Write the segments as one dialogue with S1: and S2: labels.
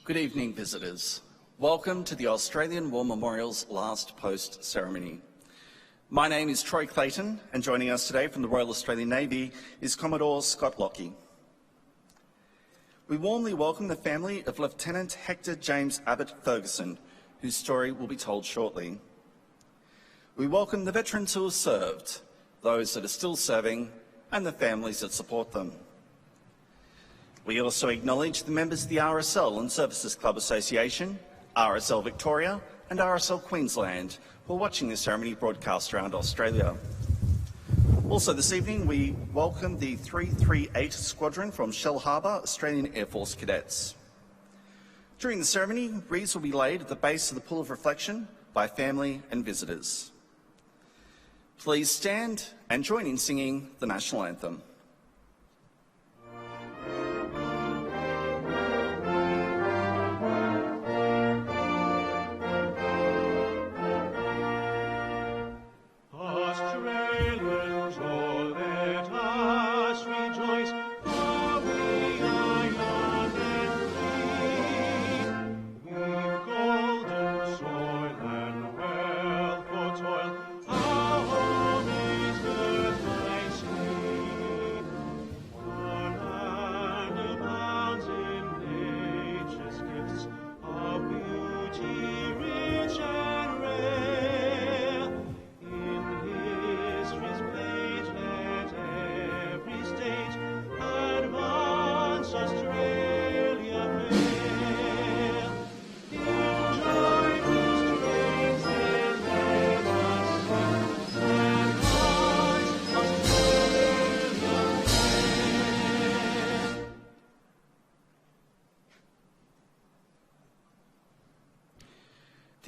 S1: Good evening, visitors. Welcome to the Australian War Memorial's last post ceremony. My name is Troy Clayton, and joining us today from the Royal Australian Navy is Commodore Scott Lockie. We warmly welcome the family of Lieutenant Hector James Abbott Ferguson, whose story will be told shortly. We welcome the veterans who have served, those that are still serving, and the families that support them. We also acknowledge the members of the RSL and Services Club Association, RSL Victoria and RSL Queensland who are watching this ceremony broadcast around Australia. Also this evening we welcome the 338 Squadron from Shell Harbour, Australian Air Force Cadets. During the ceremony, wreaths will be laid at the base of the Pool of Reflection by family and visitors. Please stand and join in singing the National Anthem.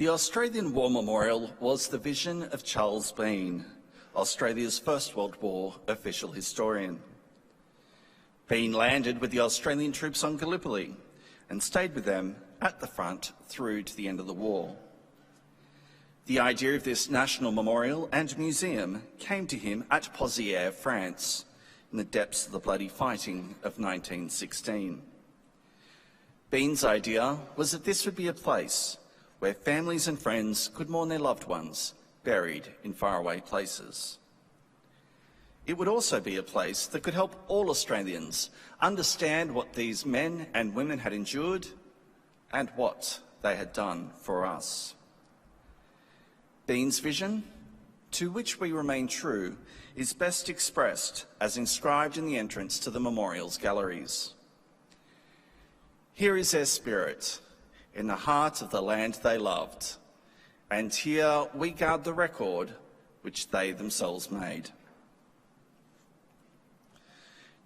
S1: The Australian War Memorial was the vision of Charles Bean, Australia's First World War official historian. Bean landed with the Australian troops on Gallipoli and stayed with them at the front through to the end of the war. The idea of this national memorial and museum came to him at Pozières, France, in the depths of the bloody fighting of 1916. Bean's idea was that this would be a place where families and friends could mourn their loved ones buried in faraway places. It would also be a place that could help all Australians understand what these men and women had endured and what they had done for us. Bean's vision, to which we remain true, is best expressed as inscribed in the entrance to the memorial's galleries. Here is their spirit, in the heart of the land they loved, and here we guard the record which they themselves made.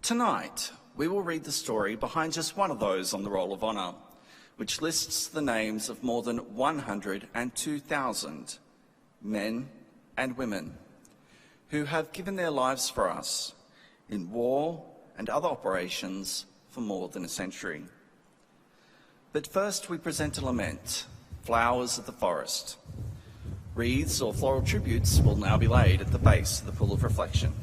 S1: Tonight, we will read the story behind just one of those on the Roll of Honour, which lists the names of more than 102,000 men and women who have given their lives for us in war and other operations for more than a century. But first we present a lament, Flowers of the Forest. Wreaths or floral tributes will now be laid at the base of the Pool of Reflection.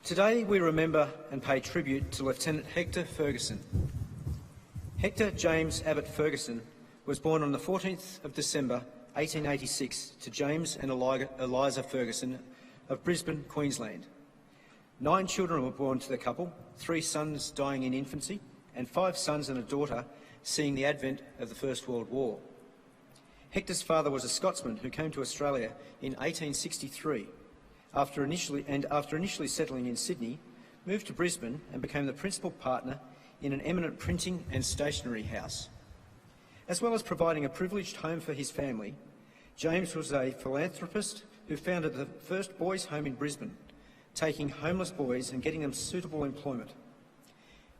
S2: Today we remember and pay tribute to Lieutenant Hector Ferguson. Hector James Abbott Ferguson was born on the 14th of December 1886 to James and Eliza Ferguson of Brisbane, Queensland. 9 children were born to the couple, 3 sons dying in infancy and 5 sons and a daughter seeing the advent of the First World War. Hector's father was a Scotsman who came to Australia in 1863. After initially settling in Sydney, moved to Brisbane and became the principal partner in an eminent printing and stationery house. As well as providing a privileged home for his family, James was a philanthropist who founded the first boys' home in Brisbane, taking homeless boys and getting them suitable employment.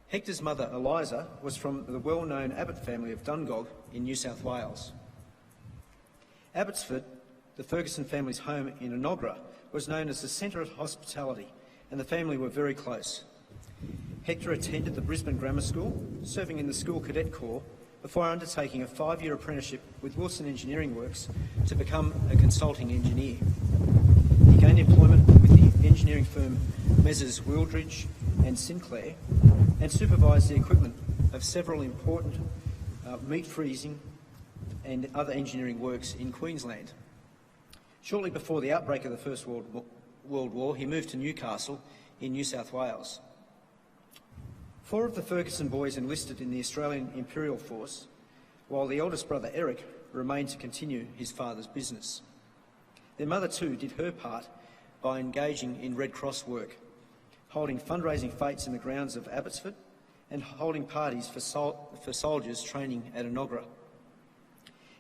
S2: Hector's mother, Eliza, was from the well-known Abbott family of Dungog in New South Wales. Abbotsford, the Ferguson family's home in Enoggera, was known as the centre of hospitality, and the family were very close. Hector attended the Brisbane Grammar School, serving in the School Cadet Corps, before undertaking a 5-year apprenticeship with Wilson Engineering Works to become a consulting engineer. He gained employment with the engineering firm Messrs Wildridge and Sinclair and supervised the equipment of several important meat freezing and other engineering works in Queensland. Shortly before the outbreak of the First World War, he moved to Newcastle in New South Wales. 4 of the Ferguson boys enlisted in the Australian Imperial Force, while the eldest brother Eric remained to continue his father's business. Their mother too did her part by engaging in Red Cross work, holding fundraising fetes in the grounds of Abbotsford and holding parties for soldiers training at Enoggera.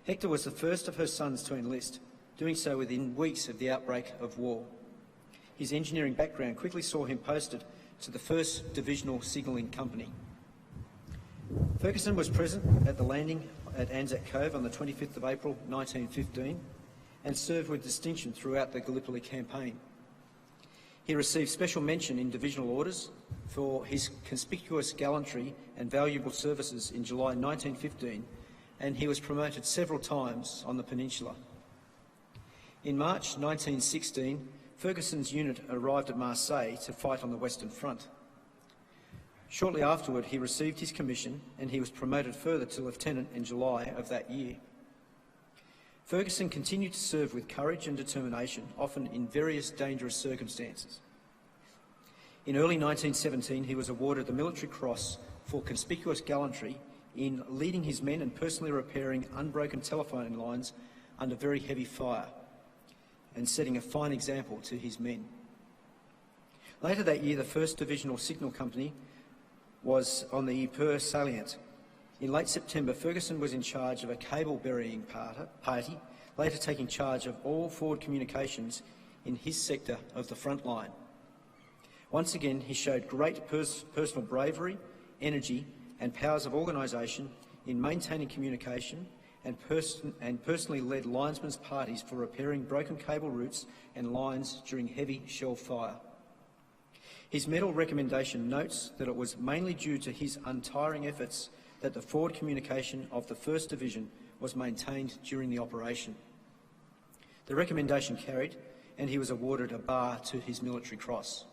S2: Hector was the first of her sons to enlist, doing so within weeks of the outbreak of war. His engineering background quickly saw him posted to the 1st Divisional Signalling Company. Ferguson was present at the landing at Anzac Cove on the 25th of April 1915 and served with distinction throughout the Gallipoli campaign. He received special mention in divisional orders for his conspicuous gallantry and valuable services in July 1915, and he was promoted several times on the peninsula. In March 1916, Ferguson's unit arrived at Marseille to fight on the Western Front. Shortly afterward, he received his commission and he was promoted further to lieutenant in July of that year. Ferguson continued to serve with courage and determination, often in various dangerous circumstances. In early 1917, he was awarded the Military Cross for conspicuous gallantry in leading his men and personally repairing unbroken telephone lines under very heavy fire, and setting a fine example to his men. Later that year, the 1st Divisional Signal Company was on the Ypres salient. In late September, Ferguson was in charge of a cable-burying party, later taking charge of all forward communications in his sector of the front line. Once again, he showed great personal bravery, energy and powers of organisation in maintaining communication and personally led linesmen's parties for repairing broken cable routes and lines during heavy shell fire. His medal recommendation notes that it was mainly due to his untiring efforts that the forward communication of the 1st Division was maintained during the operation. The recommendation carried, and he was awarded a bar to his military cross.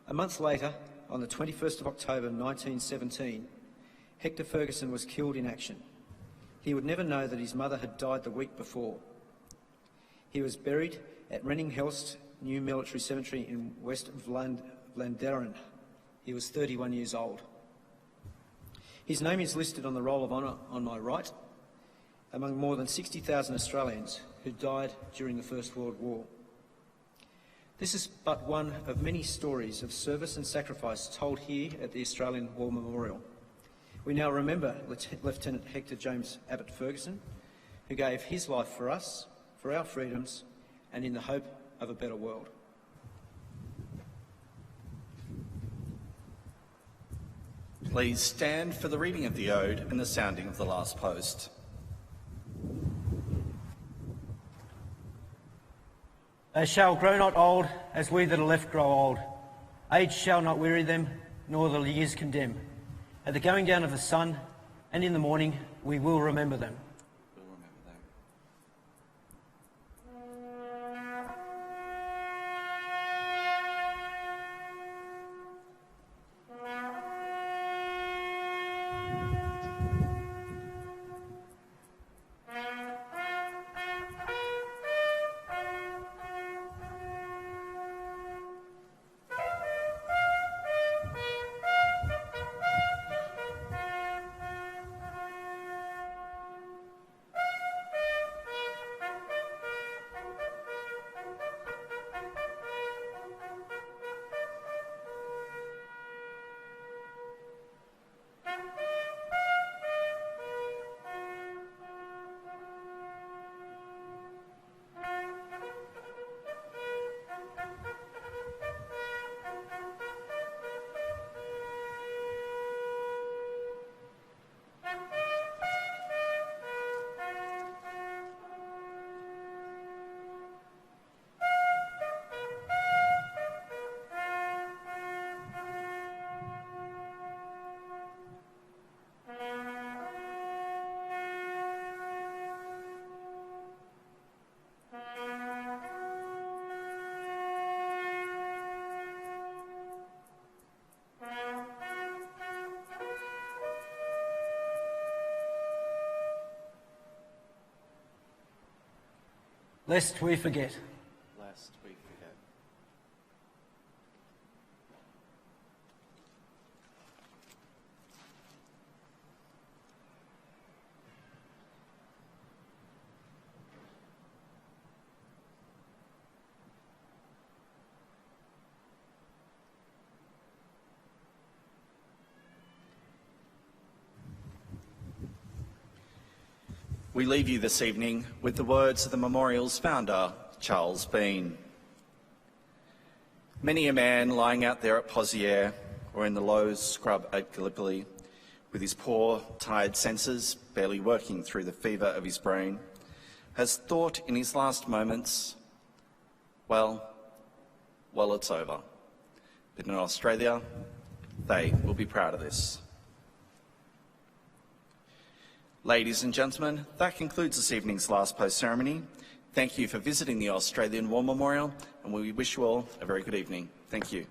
S2: A month later, on the 21st of October 1917, Hector Ferguson was killed in action. He would never know that his mother had died the week before. He was buried at Renninghurst New Military Cemetery in West Vlaanderen. He was 31 years old. His name is listed on the Roll of Honour on my right, among more than 60,000 Australians who died during the First World War. This is but one of many stories of service and sacrifice told here at the Australian War Memorial. We now remember Lieutenant Hector James Abbott Ferguson, who gave his life for us, for our freedoms, and in the hope of a better world.
S1: Please stand for the reading of the ode and the sounding of the last post.
S3: They shall grow not old, as we that are left grow old. Age shall not weary them, nor the years condemn. At the going down of the sun, and in the morning, we will remember them. lest we forget.
S1: Lest we forget. We leave you this evening with the words of the memorial's founder, Charles Bean. Many a man lying out there at Pozières or in the low scrub at Gallipoli, with his poor, tired senses barely working through the fever of his brain, has thought in his last moments, well, it's over. But in Australia, they will be proud of this. Ladies and gentlemen, that concludes this evening's last post ceremony. Thank you for visiting the Australian War Memorial, and we wish you all a very good evening. Thank you.